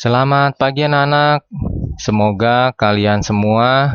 Selamat pagi anak-anak. Semoga kalian semua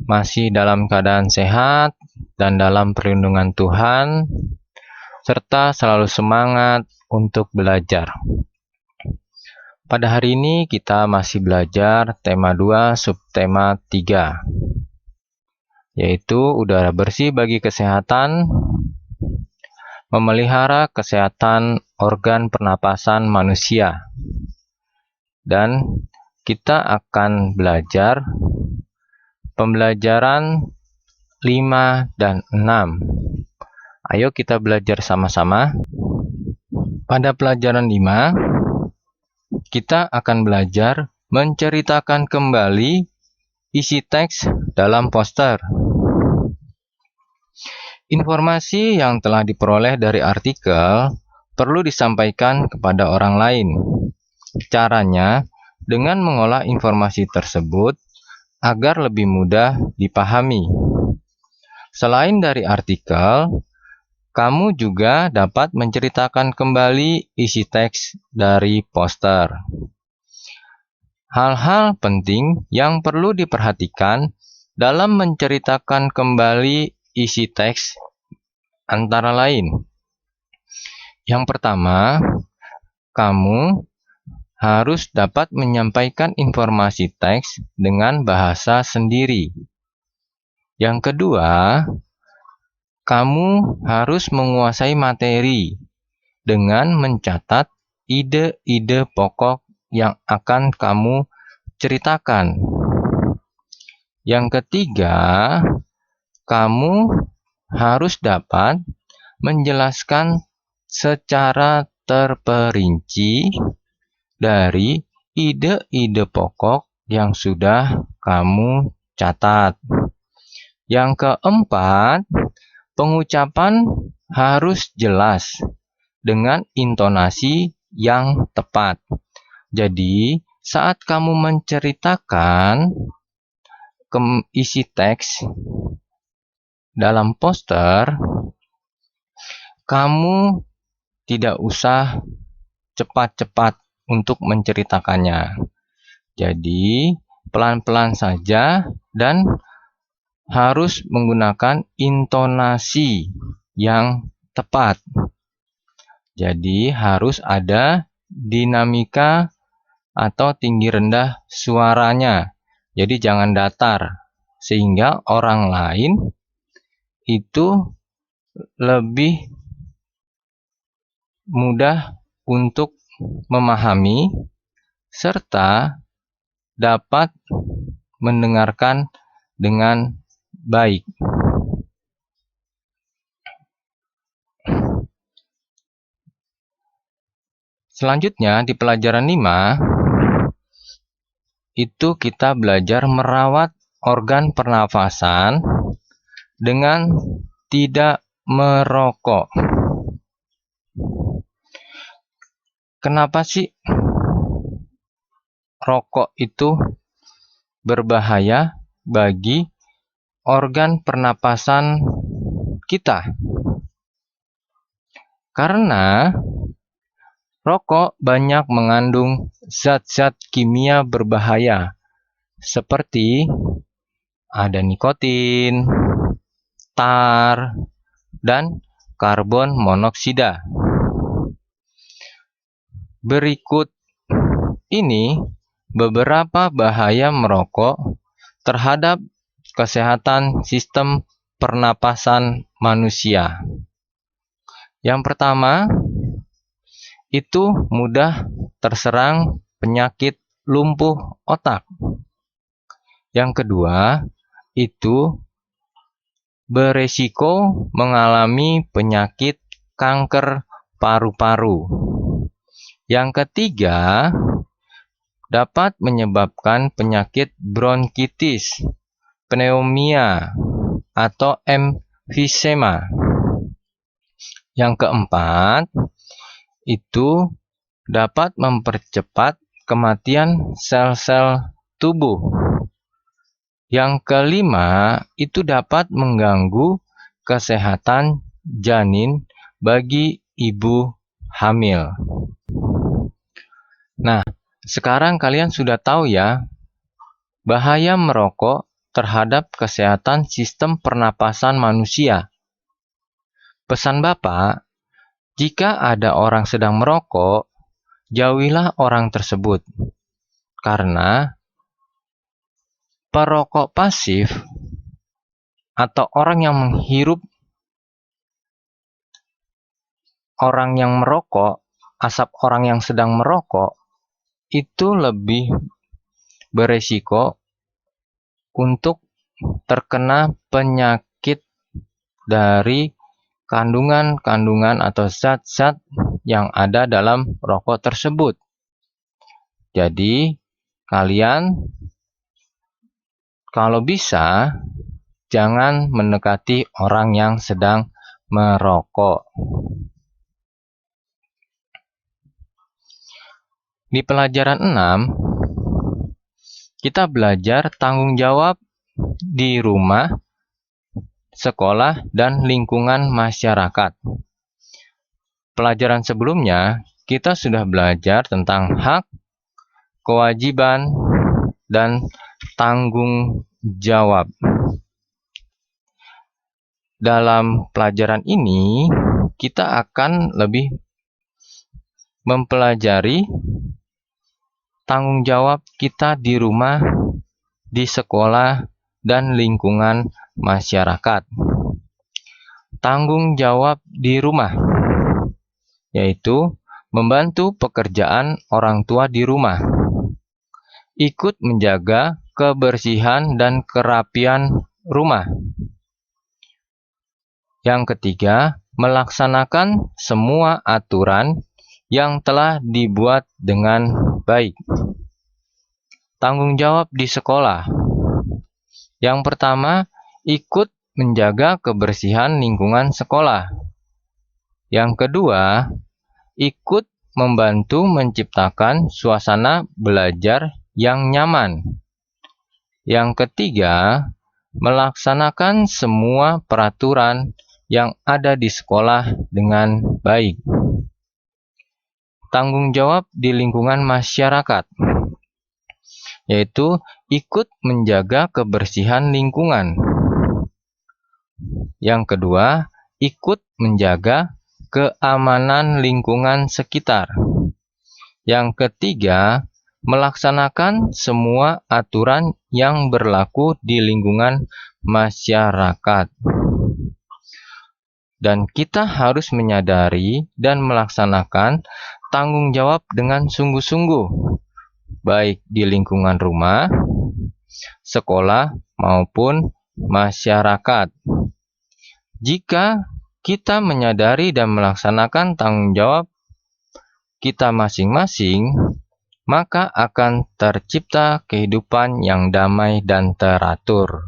masih dalam keadaan sehat dan dalam perlindungan Tuhan, serta selalu semangat untuk belajar. Pada hari ini kita masih belajar tema 2 subtema 3, yaitu udara bersih bagi kesehatan, memelihara kesehatan organ pernapasan manusia. Dan kita akan belajar pembelajaran 5 dan 6. Ayo kita belajar sama-sama. Pada pelajaran 5, kita akan belajar menceritakan kembali isi teks dalam poster. Informasi yang telah diperoleh dari artikel perlu disampaikan kepada orang lain. Caranya dengan mengolah informasi tersebut agar lebih mudah dipahami. Selain dari artikel, kamu juga dapat menceritakan kembali isi teks dari poster. Hal-hal penting yang perlu diperhatikan dalam menceritakan kembali isi teks antara lain. Yang pertama, kamu harus dapat menyampaikan informasi teks dengan bahasa sendiri. Yang kedua, kamu harus menguasai materi dengan mencatat ide-ide pokok yang akan kamu ceritakan. Yang ketiga, kamu harus dapat menjelaskan secara terperinci dari ide-ide pokok yang sudah kamu catat. Yang keempat, pengucapan harus jelas dengan intonasi yang tepat. Jadi, saat kamu menceritakan isi teks dalam poster, kamu tidak usah cepat-cepat untuk menceritakannya. Jadi, pelan-pelan saja dan harus menggunakan intonasi yang tepat. Jadi, harus ada dinamika atau tinggi rendah suaranya. Jadi, jangan datar sehingga orang lain itu lebih mudah untuk memahami serta dapat mendengarkan dengan baik. Selanjutnya di pelajaran 5 itu kita belajar merawat organ pernafasan dengan tidak merokok. Kenapa sih rokok itu berbahaya bagi organ pernapasan kita? Karena rokok banyak mengandung zat-zat kimia berbahaya seperti ada nikotin, tar, dan karbon monoksida. Berikut ini beberapa bahaya merokok terhadap kesehatan sistem pernapasan manusia. Yang pertama, itu mudah terserang penyakit lumpuh otak. Yang kedua, itu beresiko mengalami penyakit kanker paru-paru. Yang ketiga, dapat menyebabkan penyakit bronkitis, pneumonia, atau emfisema. Yang keempat, itu dapat mempercepat kematian sel-sel tubuh. Yang kelima, itu dapat mengganggu kesehatan janin bagi ibu hamil. Nah, Sekarang kalian sudah tahu ya, bahaya merokok terhadap kesehatan sistem pernapasan manusia. Pesan Bapak, jika ada orang sedang merokok, jauhilah orang tersebut. Karena perokok pasif atau orang yang menghirup orang yang merokok, asap orang yang sedang merokok, itu lebih beresiko untuk terkena penyakit dari kandungan-kandungan atau zat-zat yang ada dalam rokok tersebut. Jadi, kalian kalau bisa jangan mendekati orang yang sedang merokok. Di pelajaran 6, kita belajar tanggung jawab di rumah, sekolah, dan lingkungan masyarakat. Pelajaran sebelumnya, kita sudah belajar tentang hak, kewajiban, dan tanggung jawab. Dalam pelajaran ini, kita akan lebih mempelajari tanggung jawab kita di rumah, di sekolah, dan lingkungan masyarakat. Tanggung jawab di rumah, yaitu membantu pekerjaan orang tua di rumah, ikut menjaga kebersihan dan kerapian rumah. Yang ketiga, melaksanakan semua aturan yang telah dibuat dengan baik. Tanggung jawab di sekolah. Yang pertama, ikut menjaga kebersihan lingkungan sekolah. Yang kedua, ikut membantu menciptakan suasana belajar yang nyaman. Yang ketiga, melaksanakan semua peraturan yang ada di sekolah dengan baik. Tanggung jawab di lingkungan masyarakat, yaitu ikut menjaga kebersihan lingkungan. Yang kedua, ikut menjaga keamanan lingkungan sekitar. Yang ketiga, melaksanakan semua aturan yang berlaku di lingkungan masyarakat. Dan kita harus menyadari dan melaksanakan tanggung jawab dengan sungguh-sungguh, baik di lingkungan rumah, sekolah, maupun masyarakat. Jika kita menyadari dan melaksanakan tanggung jawab kita masing-masing, maka akan tercipta kehidupan yang damai dan teratur.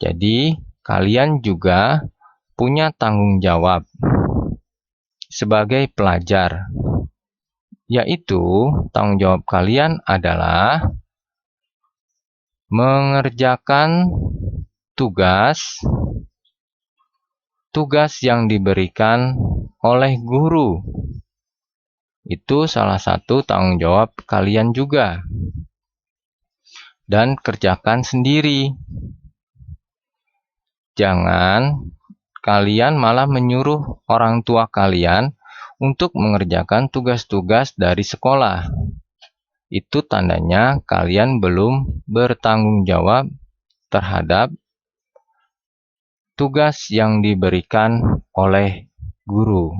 Jadi, kalian juga punya tanggung jawab sebagai pelajar, yaitu tanggung jawab kalian adalah mengerjakan tugas yang diberikan oleh guru. Itu salah satu tanggung jawab kalian juga. Dan kerjakan sendiri. Jangan kalian malah menyuruh orang tua kalian untuk mengerjakan tugas-tugas dari sekolah. Itu tandanya kalian belum bertanggung jawab terhadap tugas yang diberikan oleh guru.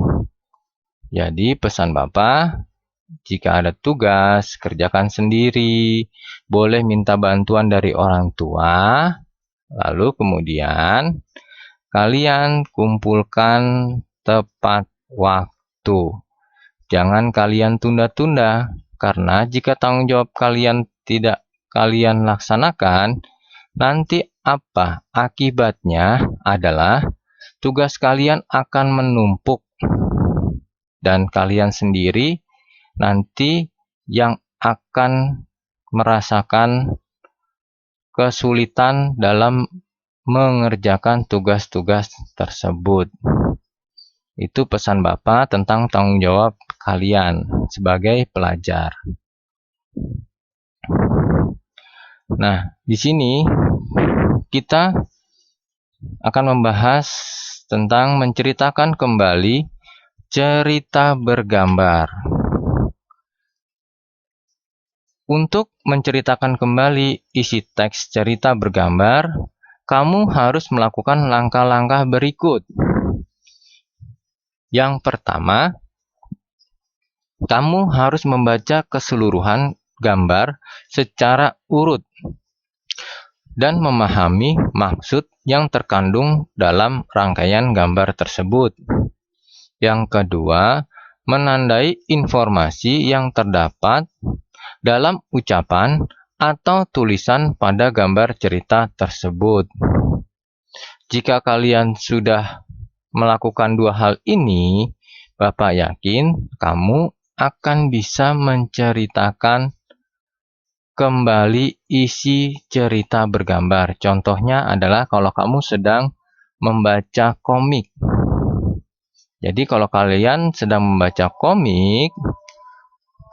Jadi pesan Bapak, jika ada tugas, kerjakan sendiri, boleh minta bantuan dari orang tua, lalu kemudian kalian kumpulkan tepat waktu. Jangan kalian tunda-tunda, karena jika tanggung jawab kalian tidak kalian laksanakan, nanti apa akibatnya adalah tugas kalian akan menumpuk. Dan kalian sendiri nanti yang akan merasakan kesulitan dalam mengerjakan tugas-tugas tersebut. Itu pesan Bapak tentang tanggung jawab kalian sebagai pelajar. Nah, di sini kita akan membahas tentang menceritakan kembali cerita bergambar. Untuk menceritakan kembali isi teks cerita bergambar, kamu harus melakukan langkah-langkah berikut. Yang pertama, kamu harus membaca keseluruhan gambar secara urut dan memahami maksud yang terkandung dalam rangkaian gambar tersebut. Yang kedua, menandai informasi yang terdapat dalam ucapan atau tulisan pada gambar cerita tersebut. Jika kalian sudah melakukan dua hal ini, Bapak yakin kamu akan bisa menceritakan kembali isi cerita bergambar. Contohnya adalah kalau kamu sedang membaca komik. Jadi kalau kalian sedang membaca komik,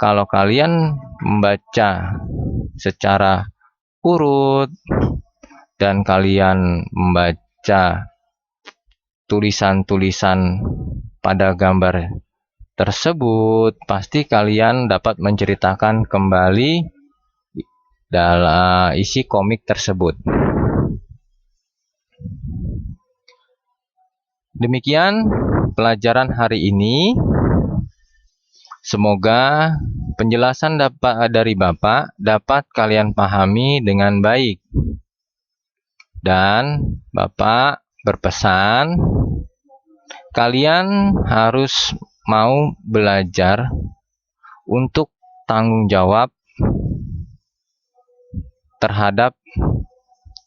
kalau kalian membaca secara urut dan kalian membaca tulisan-tulisan pada gambar tersebut, pasti kalian dapat menceritakan kembali dalam isi komik tersebut. Demikian pelajaran hari ini. Semoga penjelasan dari Bapak dapat kalian pahami dengan baik. Dan Bapak berpesan, kalian harus mau belajar untuk tanggung jawab terhadap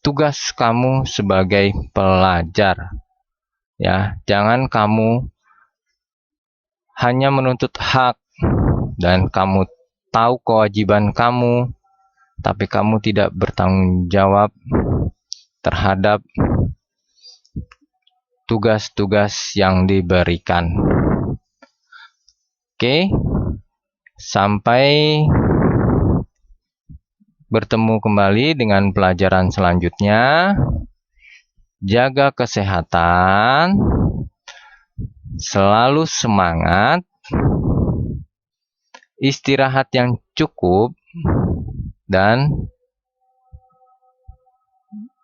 tugas kamu sebagai pelajar. Ya, jangan kamu hanya menuntut hak dan kamu tahu kewajiban kamu, tapi kamu tidak bertanggung jawab terhadap tugas-tugas yang diberikan. Oke, sampai bertemu kembali dengan pelajaran selanjutnya. Jaga kesehatan, selalu semangat, istirahat yang cukup, dan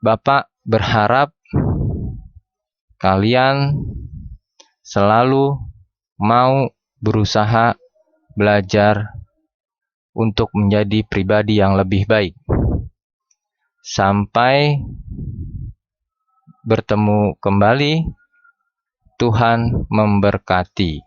Bapak berharap kalian selalu mau berusaha belajar untuk menjadi pribadi yang lebih baik. Sampai bertemu kembali. Tuhan memberkati.